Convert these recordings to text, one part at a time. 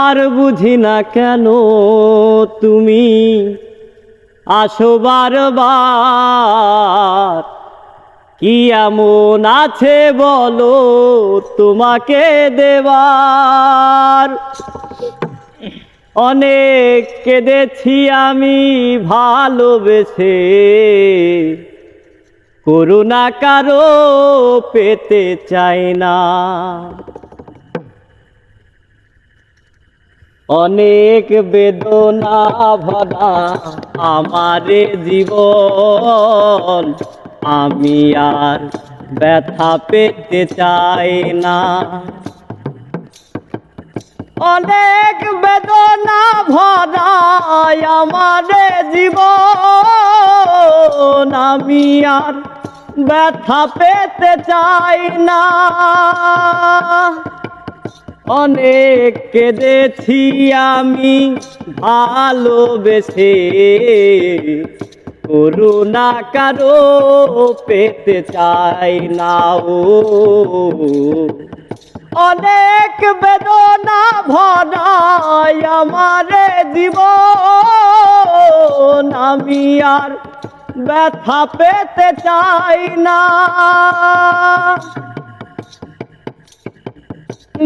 আর বুঝি না কেন তুমি আসো বারবার। কি এমন আছে বলো তোমাকে দেবার। অনেক কেঁদেছি আমি ভালোবেসে, করুণা কারো পেতে চাই না। অনেক বেদনা ভরা আমারে জীবন, আমি আর ব্যথা পেতে চাই না। অনেক বেদনা ভরা আমারে জীবন, আমি আর ব্যথা পেতে চাই না। অনেক কেঁদেছি আমি ভালোবেসে, করুণা কারো পেতে চাই না। ও অনেক বেদনা ভরা আমার জীবন, আমি আর ব্যথা পেতে চাই না।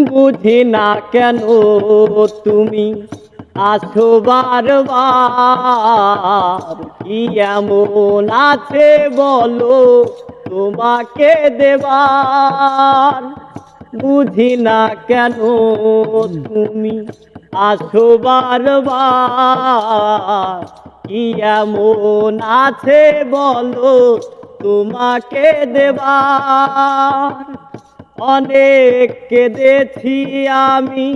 বুঝি না কেন তুমি আসো বারবার। কি এমন আছে বলো তোমাকে দেবার। বুঝি না কেন তুমি আসো বারবার। কি এমন আছে বলো তোমাকে দেবার। অনেক কেঁদেছি আমি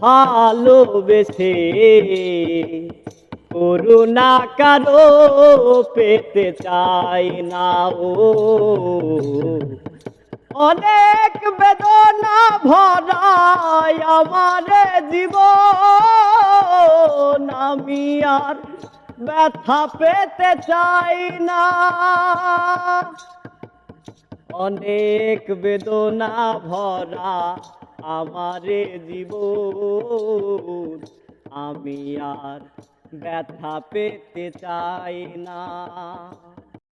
ভালোবেসে, করুণা কারো পেতে চাই না। ও অনেক বেদনা ভরা আমার জীবন, আমি আর ব্যথা পেতে চাই না। অনেক বেদনা ভরা আমারে জীবন, আমি আর ব্যথা পেতে চাই না।